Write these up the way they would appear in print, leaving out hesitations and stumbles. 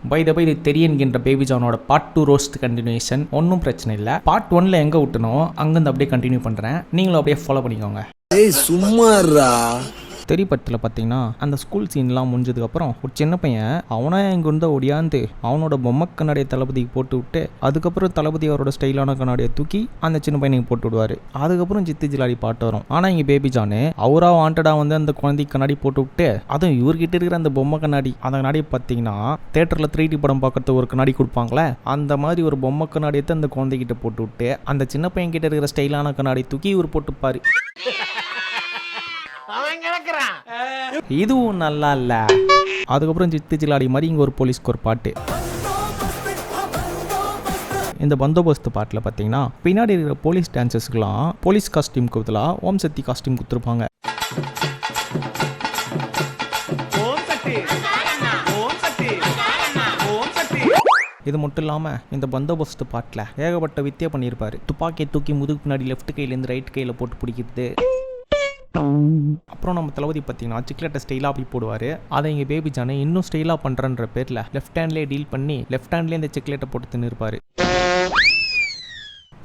By the by இது தெரியன்கின்ற baby ஜானோட part 2 roast continuation. ஒன்றும் பிரச்சனை இல்லை. பார்ட் 1ல எங்கே விட்டனோ அங்கேருந்து அப்படியே கண்டினியூ பண்ணுறேன். நீங்களும் அப்படியே ஃபாலோ பண்ணிக்கோங்க. சும்மாறா தெரிய படத்தில் பார்த்தீங்கன்னா அந்த ஸ்கூல் சீன்லாம் முடிஞ்சதுக்கப்புறம் ஒரு சின்ன பையன் அவனா இங்கிருந்த ஒடியாந்து அவனோட பொம்மை கண்ணாடியை தளபதிக்கு போட்டு விட்டு அதுக்கப்புறம் தளபதி அவரோட ஸ்டைலான கண்ணாடியை தூக்கி அந்த சின்ன பையனுக்கு போட்டு விடுவார். அதுக்கப்புறம் சித்தி ஜிலாடி பாட்டு வரும். ஆனால் இங்கே பேபி ஜானு அவரா வாண்டடாக வந்து அந்த குழந்தைக்கு கண்ணாடி போட்டு விட்டு அதுவும் இவர்கிட்ட இருக்கிற அந்த பொம்மை கண்ணாடி அந்த கண்ணாடியை பார்த்தீங்கன்னா தேட்டரில் 3D படம் பார்க்கறதுக்கு ஒரு கண்ணாடி கொடுப்பாங்களே அந்த மாதிரி ஒரு பொம்மை கண்ணாடியை அந்த குழந்தைகிட்ட போட்டு விட்டு அந்த சின்ன பையன் கிட்ட இருக்கிற ஸ்டைலான கண்ணாடி தூக்கி இவர் போட்டுப்பாரு. இதுவும் நல்லா இல்ல. அதுக்கப்புறம் சித்து ஜிலாடி மாதிரி இங்க ஒரு போலீஸ்க்கு ஒரு பாட்டு. இந்த பந்தோபஸ்து பாட்டில் பார்த்தீங்கன்னா பின்னாடி இருக்கிற போலீஸ் டான்சர்ஸ்க்குலாம் போலீஸ் காஸ்டியூம் கொடுத்தலா ஓம் சக்தி காஸ்டியூம் கொடுத்துருப்பாங்க. இது மட்டும் இல்லாமல் இந்த பந்தோபஸ்து பாட்டில் ஏகப்பட்ட வித்தியை பண்ணியிருப்பாரு. துப்பாக்கியை தூக்கி முதுகு பின்னாடி லெஃப்ட் கையிலேருந்து ரைட் கையில் போட்டு பிடிக்கிறது. அப்புறம் நம்ம தளபதி பார்த்தீங்கன்னா சிக்லெட்டை ஸ்டைலாக அப்படி போடுவார். அதை இங்கே பேபி ஜானு இன்னும் ஸ்டைலாக பண்ணுறன்ற பேரில் லெஃப்ட் ஹேண்ட்லேயே டீல் பண்ணி லெஃப்ட் ஹேண்ட்லேயே இந்த சிக்லெட்டை போட்டு தின்னுருப்பார்.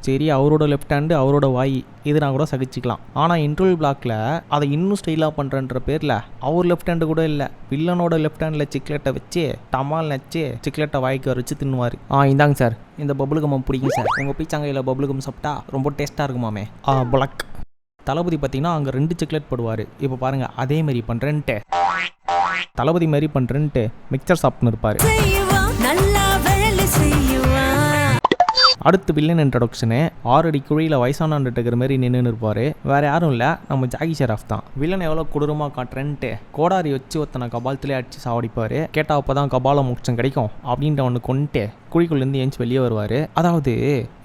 சரி, அவரோட லெஃப்ட் ஹேண்டு அவரோட வாய் இது நான் கூட சகிச்சிக்கலாம். ஆனால் இன்டர்வல் பிளாக்ல அதை இன்னும் ஸ்டைலாக பண்ணுறன்ற பேரில் அவர் லெஃப்ட் ஹேண்டு கூட இல்லை வில்லனோட லெஃப்ட் ஹேண்டில் சிக்லெட்டை வச்சு டமால் நச்சு சிக்லெட்டை வாய்க்கு வரைச்சு தின்னுவார். இந்தாங்க சார், இந்த பபுள் கம் பிடிக்கும் சார். உங்கள் பீச்சாங்கையில் பபுள் கம் சாப்பிட்டா ரொம்ப டேஸ்ட்டாக இருக்குமாமே. பிளாக் தளபதி பார்த்தீங்கன்னா அங்கே 2 சிக்லெட் போடுவார். இப்போ பாருங்கள் அதே மாதிரி பண்ணுறேன்ட்டு தளபதி மாதிரி பண்ணுறேன்ட்டு மிக்சர் சாப்பிட்னு இருப்பார். அடுத்து வில்லன் இன்ட்ரடக்ஷனு 6 அடி குழியில் வயசான அண்டர்டேக்கர் மாதிரி நின்று இருப்பார். வேறு யாரும் இல்லை, நம்ம ஜாகி ஷெராஃப் தான். வில்லன் எவ்வளோ கொடூரமாக காட்டுறேன்ட்டு கோடாரி வச்சு ஒருத்தனை கபாலத்திலே அடித்து சாவடிப்பார். கேட்டால் அப்போ தான் கபால மோட்சம் கிடைக்கும் அப்படின்ட்டு ஒன்று கொண்டுட்டு குழிக்குள்ளேருந்து ஏஞ்சி வெளியே வருவார். அதாவது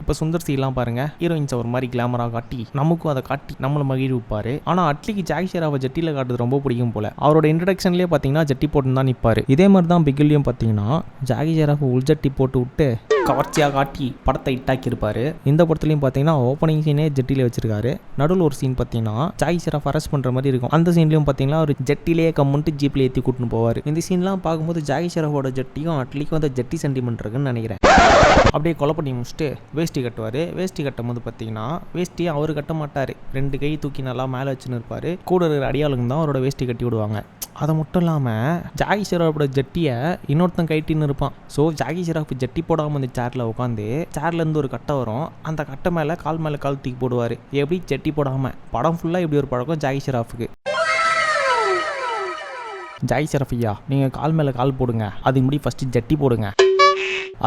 இப்போ சுந்தர் சீலாம் பாருங்கள், ஹீரோயின்ஸை ஒரு மாதிரி கிளாமராக காட்டி நமக்கும் அதை காட்டி நம்மளை மகிழ்விப்பார். ஆனால் அட்லிக்கு ஜாகி ஷெராஃபை ஜட்டியில் காட்டுறது ரொம்ப பிடிக்கும் போல். அவரோட இன்ட்ரடக்ஷன்லேயே பார்த்தீங்கன்னா ஜட்டி போட்டுன்னு தான் நிற்பார். இதே மாதிரி தான் பிகில்லையும் பார்த்தீங்கன்னா ஜாகி ஷெராஃப் உள்ஜட்டி போட்டு விட்டு கவர்ச்சியாக காட்டி படத்தை இட்டாக்கியிருப்பாரு. இந்த படத்துலையும் பார்த்தீங்கன்னா ஓப்பனிங் சீனே ஜெட்டிலே வச்சிருக்காரு. நடுவில் ஒரு சீன் பார்த்தீங்கன்னா ஜாகி ஷெராஃப் அரெஸ்ட் பண்ணுற மாதிரி இருக்கும். அந்த சீன்லையும் பார்த்தீங்கன்னா ஒரு ஜெட்டிலேயே கம்முன்ட்டு ஜீப்பில் ஏற்றி கூட்டின்னு போவார். இந்த சீன்லாம் பார்க்கும்போது ஜாகி ஷெராஃபோட ஜட்டியும் அட்லிக்கும் அந்த ஜட்டி சென்டிமெண்ட் இருக்குன்னு நினைக்கிறேன். அப்படியே கொலை பண்ணி முடிச்சுட்டு வேஷ்டி கட்டுவார். வேஷ்டி கட்டும் போது பார்த்தீங்கன்னா வேஷ்டியை அவர் கட்ட மாட்டார். 2 கை தூக்கி நல்லா மேலே வச்சுன்னு இருப்பார். கூட இருக்கிற அடியாளுங்க தான் அவரோட வேஷ்டி கட்டி விடுவாங்க. அது மட்டும் இல்லாமல் ஜாகி ஷெராஃபோட ஜட்டியை இன்னொருத்தன் கைட்டின்னு இருப்பான். ஸோ ஜாகி ஷெராஃப் ஜட்டி போடாமல் அந்த சேரில் உட்காந்து சேர்லேருந்து ஒரு கட்டை வரும். அந்த கட்டை மேலே கால் தூக்கி போடுவார். எப்படி ஜட்டி போடாமல். படம் ஃபுல்லாக இப்படி ஒரு பழக்கம் ஜாகி ஷெராஃபுக்கு. ஜாகி ஷெராஃப் ஐயா, நீங்கள் கால் மேலே கால் போடுங்க, அதுக்கு முன்னாடி ஃபஸ்ட்டு ஜட்டி போடுங்க.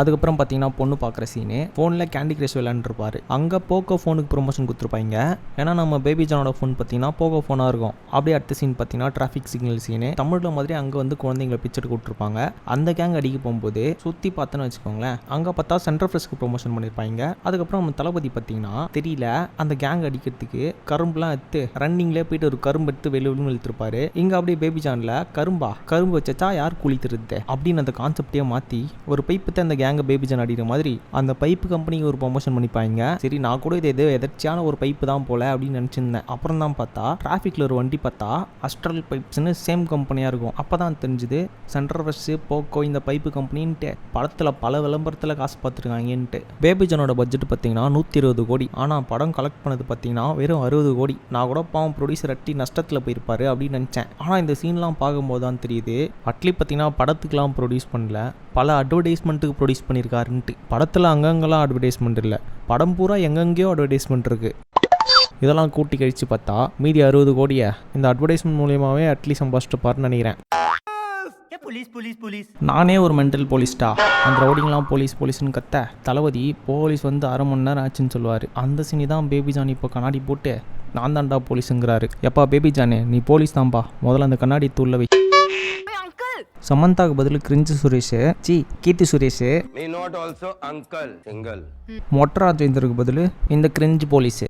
அதுக்கப்புறம் பார்த்தீங்கன்னா பொண்ணு பார்க்குற சீனு ஃபோனில் கேண்டி கிரஷ் விளையாண்டுருப்பாரு. அங்கே போக்கோ ஃபோனுக்கு ப்ரொமோஷன் கொடுத்துருப்பாங்க. ஏன்னா நம்ம பேபி ஜானோட ஃபோன் பார்த்தீங்கன்னா போக்கோ ஃபோனாக இருக்கும். அப்படியே அடுத்த சீன் பார்த்தீங்கன்னா டிராஃபிக் சிக்னல் சீனு. தமிழில் மாதிரி அங்கே வந்து குழந்தைங்களை பிச்சர் கொடுத்துருப்பாங்க. அந்த கேங் அடிக்க போகும்போது சுற்றி பார்த்தோன்னு வச்சுக்கோங்களேன், அங்கே பார்த்தா சென்ட்ரல் ஃப்ரெஷ்க்கு ப்ரொமோஷன் பண்ணியிருப்பாங்க. அதுக்கப்புறம் நம்ம தளபதி பார்த்தீங்கன்னா தெரியல அந்த கேங் அடிக்கிறதுக்கு கரும்புலாம் எடுத்து ரன்னிங்லேயே போயிட்டு ஒரு கரும்பு எடுத்து வெளியே இழுத்துருப்பாரு. இங்கே அப்படியே பேபி ஜானில் கரும்பு வச்சா யார் குளித்துருது அப்படின்னு அந்த கான்செப்டே மாற்றி ஒரு பைப்பு தான் அந்த கேங்க பேபி ஜான் அடிக்கிற மாதிரி அந்த பைப்பு கம்பெனிக்கு ஒரு ப்ரொமோஷன் பண்ணிப்பாங்க. சரி, நான் கூட இது எதர்ச்சியான ஒரு பைப்பு தான் போல அப்படின்னு நினச்சிருந்தேன். அப்புறம் தான் பார்த்தா டிராஃபிக்கில் ஒரு வண்டி பார்த்தா அஸ்ட்ரல் பைப்ஸ்னு சேம் கம்பெனியாக இருக்கும். அப்போ தான் தெரிஞ்சுது சென்ட்ரல் ஃப்ரெஷ் போக்கோ இந்த பைப்பு கம்பெனின்ட்டு படத்தில் பல விளம்பரத்தில் காசு பார்த்துருக்காங்கன்ட்டு. பேபி ஜானோட பட்ஜெட் பார்த்தீங்கன்னா 120 கோடி. ஆனால் படம் கலெக்ட் பண்ணது பார்த்தீங்கன்னா வெறும் 60 கோடி. நான் கூட பாவம் ப்ரொடியூசர் அட்டி நஷ்டத்தில் போயிருப்பாரு அப்படின்னு நினச்சேன். ஆனால் இந்த சீன்லாம் பார்க்கும்போது தான் தெரியுது அட்லி பார்த்தீங்கன்னா படத்துக்கெலாம் ப்ரொடியூஸ் பண்ணல, பல அட்வர்டைஸ்மெண்ட்டுக்கு ப்ரொடியூஸ் பண்ணியிருக்காருன்ட்டு. படத்தில் அங்கங்கெல்லாம் அட்வர்டைஸ்மெண்ட் இல்லை, படம் பூரா எங்கெங்கேயோ அட்வர்டைஸ்மெண்ட் இருக்குது. இதெல்லாம் கூட்டி கழித்து பார்த்தா மீதி 60 கோடியை இந்த அட்வர்டைஸ்மெண்ட் மூலியமாகவே அட்லி சம்பாதிச்சிட்டுப்பாருன்னு நினைக்கிறேன். நானே ஒரு மென்டல் போலீஸ்டா. அந்த ரவுடிங்லாம் போலீஸ்னு கத்த தளபதி போலீஸ் வந்து 1/2 மணி நேரம் ஆச்சுன்னு சொல்லுவார். அந்த சீனி தான் பேபி ஜான் இப்போ கண்ணாடி போட்டு நான் தான்டா போலீஸுங்கிறாரு. எப்பா பேபி ஜானே, நீ போலீஸ் தான்ப்பா, முதல்ல அந்த கண்ணாடி தூள்ல வை. சமந்தாக்கு பதில் கிரிஞ்சு சுரேஷ், கீர்த்தி சுரேஷ், மொட்டை ராஜேந்தருக்கு பதில் இந்த கிரிஞ்சு போலீஸ்.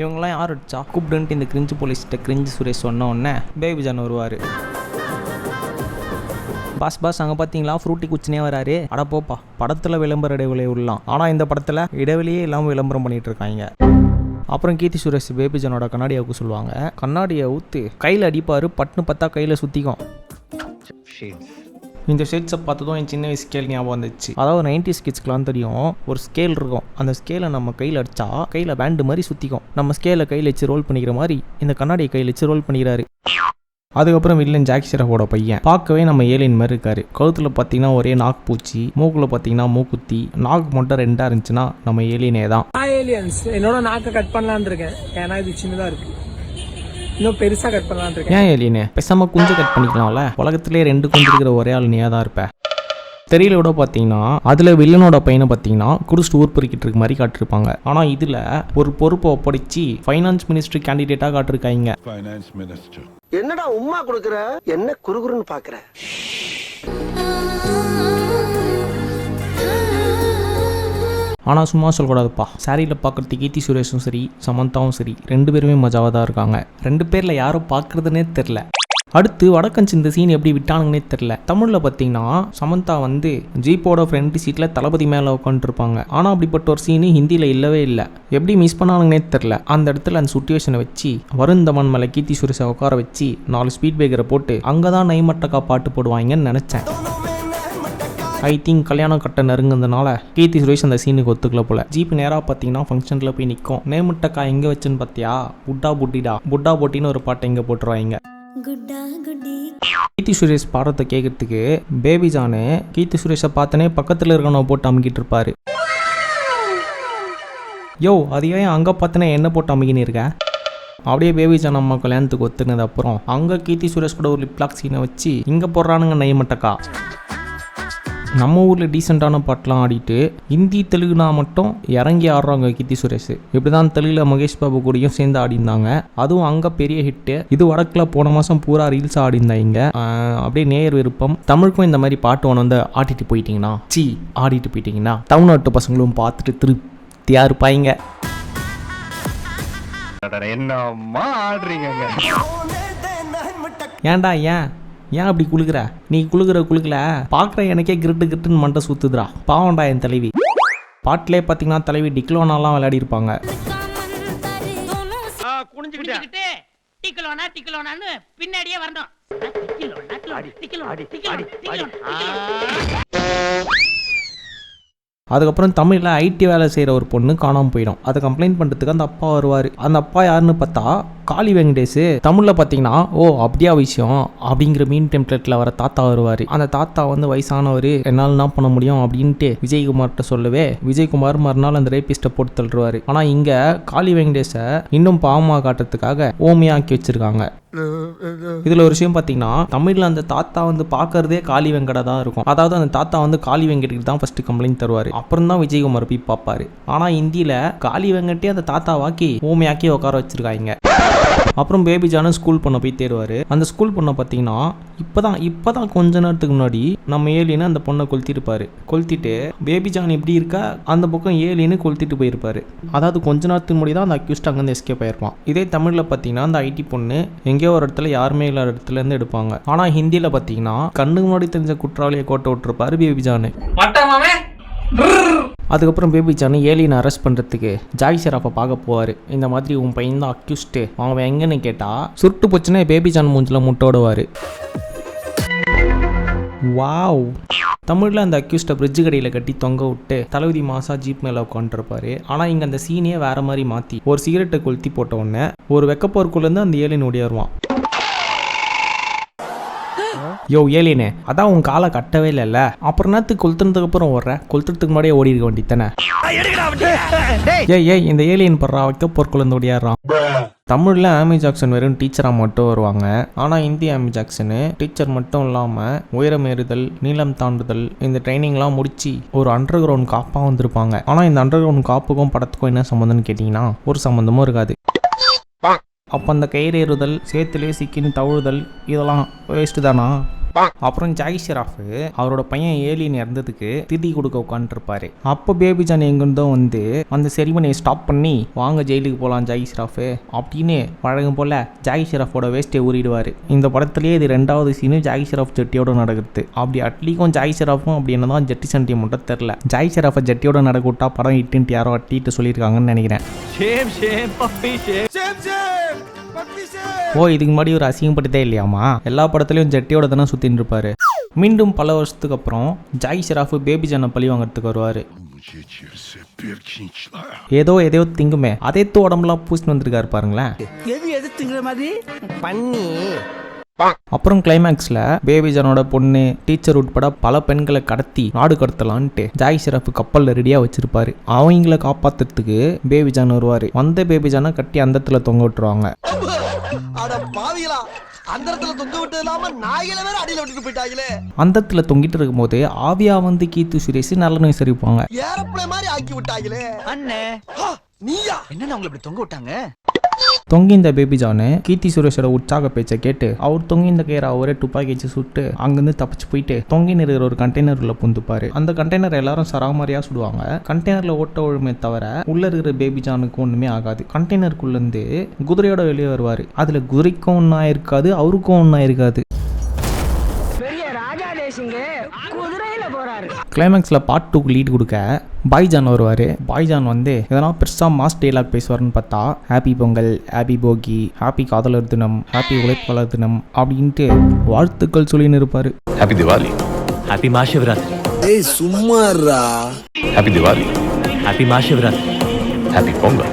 இவங்கெல்லாம் யார் அடிச்சா கூப்பிடுன்ட்டு இந்த கிரிஞ்சு போலீஸ்கிட்ட கிரிஞ்சு சுரேஷ் சொன்ன உடனே பேபி ஜான் வருவார். பாஸ் அங்கே பார்த்தீங்களா ஃப்ரூட்டி குச்சினே வராரு. அட போப்பா, படத்தில் விளம்பர இடைவெளி விடலாம், ஆனால் இந்த படத்தில் இடைவெளியே இல்லாமல் விளம்பரம் பண்ணிட்டு இருக்காங்க. அப்புறம் கீர்த்தி சுரேஷ் பேபி ஜானோட கண்ணாடியாவுக்கு சொல்லுவாங்க, கண்ணாடியை ஊற்று கையில் அடிப்பார். பட்டுன்னு பார்த்தா கையில் சுற்றிக்கும். இந்த ஷேட்ஸை பார்த்ததும் என் சின்ன வயசு ஸ்கேல் ஞாபகம் வந்துச்சு. அதாவது 90s கிட்ஸ்க்குலாம் தெரியும், ஒரு ஸ்கேல் இருக்கும். அந்த ஸ்கேலை நம்ம கையில் அடித்தா கையில் பேண்டு மாதிரி சுற்றிக்கும். நம்ம ஸ்கேலை கையில் வச்சு ரோல் பண்ணிக்கிற மாதிரி இந்த கண்ணாடியை கையில் வச்சு ரோல் பண்ணிக்கிறாரு. அதுக்கப்புறம் வில்லன் ஜாக்கி ஷெராஃபோட பையன் பார்க்கவே நம்ம ஏலியன் மாதிரி இருக்காரு. கழுத்தில் பார்த்தீங்கன்னா ஒரே நாக்கு பூச்சி, மூக்கில் பார்த்தீங்கன்னா மூக்குத்தி, நாக்கு மட்டும் 2 இருந்துச்சுன்னா நம்ம ஏலியனே தான். ஏலியன்ஸ் என்னோட நாக்கை கட் பண்ணலான்னு இருக்கேன், ஏன்னா இது சின்னதாக இருக்கு, இன்னும் பெருசாக கட் பண்ணலான்னு இருக்கேன். ஏன் ஏலியனே பேசாமல் குஞ்சு கட் பண்ணிக்கலாம்ல, உலகத்திலே 2 குஞ்சு இருக்கிற ஒரே ஆள் நீயாக தான் இருப்பேன். தெரியல விட பார்த்தீங்கன்னா அதில் வில்லனோட பையனை பார்த்தீங்கன்னா குடிச்சிட்டு ஊர் பொறுக்கிட்டு இருக்க மாதிரி காட்டிருப்பாங்க. ஆனால் இதில் ஒரு பொறுப்பை ஒப்படைச்சி ஃபைனான்ஸ் மினிஸ்ட்ரி கேண்டிடேட்டாக காட்டிருக்காங்க. என்னடா உம்மா கொடுக்குற, என்ன குறுகுறுன்னு பார்க்குற? ஆனால் சும்மா சொல்லக்கூடாதுப்பா, சாரியில் பார்க்குறதுக்கு கீர்த்தி சுரேஷும் சரி சமந்தாவும் சரி 2 பேருமே மஜாவாக தான் இருக்காங்க. 2 பேரில் யாரும் பார்க்குறதுனே தெரில. அடுத்து வடக்கன்ஸ் இந்த சீன் எப்படி விட்டானுங்கன்னே தெரில. தமிழில் பார்த்தீங்கன்னா சமந்தா வந்து ஜீப்போட ஃப்ரண்ட் சீட்டில் தளபதி மேலே உட்காந்துருப்பாங்க. ஆனால் அப்படிப்பட்ட ஒரு சீனு ஹிந்தியில் இல்லவே இல்லை. எப்படி மிஸ் பண்ணானுங்கன்னே தெரில. அந்த இடத்துல அந்த சுச்சுவேஷனை வச்சு வருந்தமன் மேலே கீர்த்தி சுரேஷை உட்கார வச்சு 4 ஸ்பீட் பிரேக்கரை போட்டு அங்கே தான் நைமட்டக்கா பாட்டு போடுவாங்கன்னு நினச்சேன். ஐ திங்க் கல்யாணம் கட்ட நெருங்குறதுனால கீர்த்தி சுரேஷ் அந்த சீனுக்கு ஒத்துக்கல போல. ஜீப் நேராக பார்த்தீங்கன்னா ஃபங்க்ஷனில் போய் நிற்கும். நேமுட்டக்கா எங்கே வச்சுன்னு பார்த்தியா, புட்டா புட்டிடா புட்டா போட்டின்னு ஒரு பாட்டை எங்கே போட்டுருவாங்க. கீர்த்தி சுரேஷ் பாடுறதை கேட்கறதுக்கு பேபி ஜானு கீர்த்தி சுரேஷை பார்த்தனே பக்கத்தில் இருக்கணும் போட்டு அமுக்கிட்டு இருப்பாரு. யோ அது ஏன் அங்கே பார்த்தனே என்ன போட்டு அமுக்கின்னு இருக்க? அப்படியே பேபி ஜான் அம்மா கல்யாணத்துக்கு ஒத்துனது அப்புறம் அங்கே கீர்த்தி சுரேஷ் கூட ஒரு லிப்லாக் சீனை வச்சு இங்கே போடுறானுங்க நெய்மட்டக்கா. நம்ம ஊரில் டீசெண்டான பாட்டெலாம் ஆடிட்டு ஹிந்தி தெலுங்குனா மட்டும் இறங்கி ஆடுறாங்க கீர்த்தி சுரேஷ். இப்படி தான் தெலுங்கில் மகேஷ் பாபு கூடயும் சேர்ந்து ஆடிருந்தாங்க. அதுவும் அங்கே பெரிய ஹிட்டு. இது வடக்கில் போன மாதம் பூரா ரீல்ஸ் ஆடிருந்தாங்க. அப்படியே நேர் விருப்பம். தமிழுக்கும் இந்த மாதிரி பாட்டு ஒன்று வந்து ஆடிட்டு போயிட்டீங்கன்னா தமிழ்நாட்டு பசங்களும் பார்த்துட்டு திருப்தியாக இருப்பாங்க. ஏன்டா ஏன் அப்படி குளுக்குற? நீ குளுக்கல பார்க்குற எனக்கே கிருட்டுன்னு மண்டை சுத்துதுரா. பாவண்டா என் தலைவி. பாட்டிலே பார்த்தீங்கன்னா தலைவி டிக்லோனாலாம் விளையாடி இருப்பாங்க. பின்னாடியே வரணும். அதுக்கப்புறம் தமிழில் ஐடி வேலை செய்கிற ஒரு பொண்ணு காணாமல் போயிடும். அதை கம்ப்ளைண்ட் பண்ணுறதுக்கு அந்த அப்பா வருவார். அந்த அப்பா யாருன்னு பார்த்தா காளி வெங்கடேஷ். தமிழில் பார்த்தீங்கன்னா ஓ அப்படியா விஷயம் அப்படிங்கிற மீன் டெம்ப்ளேட்டில் வர தாத்தா வருவார். அந்த தாத்தா வந்து வயசானவர், என்னால் என்ன பண்ண முடியும் அப்படின்ட்டு விஜயகுமார்கிட்ட சொல்லவே விஜயகுமார் மறுநாள் அந்த ரேபிஸ்ட்டை போட்டு தள்ளுவார். ஆனால் இங்கே காளி வெங்கடேஷை இன்னும் பாவமாக காட்டுறதுக்காக ஓமியாக்கி வச்சுருக்காங்க. இதில் ஒரு விஷயம் பார்த்தீங்கன்னா தமிழில் அந்த தாத்தா வந்து பார்க்கறதே காளி வெங்கடா தான் இருக்கும். அதாவது அந்த தாத்தா வந்து காளி வெங்கட்டுக்கு தான் ஃபர்ஸ்ட் கம்ப்ளைண்ட் தருவார். அப்புறம் தான் விஜயகுமார் போய் பார்ப்பாரு. ஆனால் ஹிந்தியில் காளி வெங்கட்டே அந்த தாத்தாவாக்கி ஊமையாக்கி உட்கார வச்சிருக்காங்க. அப்புறம் பேபி ஜானு ஸ்கூல் பொண்ணை போய் தேடுவார். அந்த ஸ்கூல் பொண்ணை பார்த்தீங்கன்னா இப்போதான் கொஞ்ச நேரத்துக்கு முன்னாடி நம்ம ஏலின்னு அந்த பொண்ணை கொளுத்திட்டு பேபி ஜான் எப்படி இருக்கா அந்த பக்கம் ஏலின்னு கொளுத்திட்டு போயிருப்பாரு. அதாவது கொஞ்ச நேரத்துக்கு முன்னாடி தான் அந்த அக்யூஸ்ட் அங்கேருந்து எஸ்கேப் ஆயிருப்பான். இதே தமிழில் பார்த்தீங்கன்னா அந்த ஐடி பொண்ணு எங்கேயோ ஒரு இடத்துல யாருமே இல்லாத இடத்துல இருந்து எடுப்பாங்க. ஆனால் ஹிந்தியில் பார்த்தீங்கன்னா கண்ணுக்கு முன்னாடி தெரிஞ்ச குற்றவாளியை கோட்டை விட்டுருப்பாரு பேபி ஜானு. அதுக்கப்புறம் பேபி ஜானு ஏலியனை அரெஸ்ட் பண்ணுறதுக்கு ஜாய் ஷெராஃபை பார்க்க போவார். இந்த மாதிரி உன் பையன் தான் அக்யூஸ்ட்டு, அவன் எங்கன்னு கேட்டால் சுருட்டு போச்சுன்னா பேபி ஜான் மூஞ்சில் முட்டோடுவார். வாவ். தமிழில் அந்த அக்யூஸ்ட்டை பிரிட்ஜு கடையில் கட்டி தொங்க விட்டு தளபதி மாசா ஜீப் மேலே உட்காந்துருப்பாரு. ஆனால் இங்கே அந்த சீனையே வேற மாதிரி மாற்றி ஒரு சிகரெட்டை கொளுத்தி போட்ட உடனே ஒரு வெக்கப்போருக்குள்ளேருந்து அந்த ஏலியன் ஓடியாருவான். யோ ஏலியனே, அதான் உன் காலை கட்டவே இல்லைல்ல, அப்புறம் நேரத்துக்கு கொளுத்துனதுக்கு அப்புறம் கொளுத்துறதுக்கு முன்னாடியே ஓடி இருக்க வேண்டியதானே. ஏய் இந்த ஏலியன் படுறா வைக்கப்போருக்குள்ளேருந்து ஓடியாடுறான். தமிழில் ஆமி ஜாக்சன் வெறும் டீச்சராக மட்டும் வருவாங்க. ஆனால் இந்தி ஆமி ஜாக்சனு டீச்சர் மட்டும் இல்லாமல் உயரம் ஏறுதல், நீளம் தாண்டுதல் இந்த ட்ரைனிங்லாம் முடிச்சு ஒரு அண்டர் கிரவுண்ட் காப்பாக வந்திருப்பாங்க. ஆனால் இந்த அண்டர் கிரவுண்ட் காப்புக்கும் படத்துக்கும் என்ன சம்மந்தம்னு கேட்டிங்கன்னா ஒரு சம்மந்தமும் இருக்காது. அப்போ அந்த கயிறு ஏறுதல், சேத்துலே சிக்கின்னு தவழுதல் இதெல்லாம் வேஸ்ட்டு தானா? அப்புறம் ஜாகி ஷெராஃப் அவரோட பையன் ஏலியன் இறந்ததுக்கு திதி கொடுக்க உட்காந்துருப்பாரு. அப்போ பேபி ஜான் எங்கிருந்தோ வந்து அந்த செரிமனியை ஸ்டாப் பண்ணி வாங்க ஜெயிலுக்கு போகலாம் ஜாகி ஷெராஃப் அப்படின்னு வழங்கும் போல ஜாகி ஷெராஃபோட வேஸ்ட்டை ஊறிடுவார். இந்த படத்துலேயே இது 2வது சீனு ஜாகி ஷெராஃப் ஜட்டியோட நடக்குது. அப்படி அட்லீக்கும் ஜாகி ஷெராஃபும் அப்படி என்ன தான் ஜட்டி சண்டி மட்டும் தெரில. ஜாகி ஷெராஃபை ஜட்டியோட நடக்க விட்டா படம் இட்டுன்ட்டு யாரோ அட்டிட்டு சொல்லியிருக்காங்கன்னு நினைக்கிறேன். ஓ இதுக்கு முன்னாடி ஒரு அசிங்கப்பட்டதே இல்லையாமா? எல்லா படத்துலையும் ஜட்டியோட தானே சுற்றின்னு இருப்பாரு. மீண்டும் பல வருஷத்துக்கு அப்புறம் ஜாய் ஷெராஃப் பேபி ஜானை பழி வாங்குறதுக்கு வருவார். எதையோ திங்குமே அதே உடம்புலாம் பூசிட்டு வந்திருக்காரு பாருங்களேன். எது திங்கிற மாதிரி பண்ணி. அப்புறம் கிளைமேக்ஸில் பேபி ஜானோட பொண்ணு டீச்சர் உட்பட பல பெண்களை கடத்தி நாடு கடத்தலான்ட்டு ஜாய் ஷெராஃப் கப்பலில் ரெடியாக வச்சிருப்பாரு. அவங்கள காப்பாத்துறதுக்கு பேபி ஜான் வருவார். வந்த பேபி ஜானை கட்டி அந்தத்துல தொங்க விட்டுருவாங்க. அந்தத்துல தொங்கிட்டு இருக்கும் போது ஆவியா வந்து கீர்த்தி சுரேஷ் நல்ல விசாரிப்பாங்க. தொங்கி இந்த பேபி ஜானு கீர்த்தி சுரேஷோட உற்சாக பேச்சை கேட்டு அவர் தொங்கி இந்த கேரை அவரே துப்பாக்கி வச்சு சுட்டு அங்கிருந்து தப்பிச்சு போயிட்டு தொங்கி இருக்கிற ஒரு கண்டெய்னர் உள்ள புந்துப்பாரு. அந்த கண்டெய்னர் எல்லாரும் சராமரியா சுடுவாங்க. கண்டெய்னர்ல ஓட்ட ஒழுமே தவிர உள்ள இருக்கிற பேபி ஜானுக்கு ஒண்ணுமே ஆகாது. கண்டெய்னருக்குள்ள இருந்து குதிரையோட வெளியே வருவாரு. அதுல குதிரைக்கும் ஒன்னும் ஆயிருக்காது, அவருக்கும் ஒன்னும் ஆயிருக்காது. கிளைமேக்ஸில் பார்ட் 2க்கு லீட் கொடுக்க பாய்ஜான் வருவார். பாய்ஜான் வந்து எதனா பெருசாக மாஸ் டெய்லாக் பேசுவார்னு பார்த்தா ஹாப்பி பொங்கல், ஹாப்பி போகி, ஹாப்பி காதலர் தினம், ஹாப்பி உழைப்பாளர் தினம் அப்படின்ட்டு வாழ்த்துக்கள் சொல்லின்னு இருப்பார். Happy Diwali, happy Mahashivratri. ஏய் சும்மாறா. Happy Diwali, happy Mahashivratri, happy Pongal.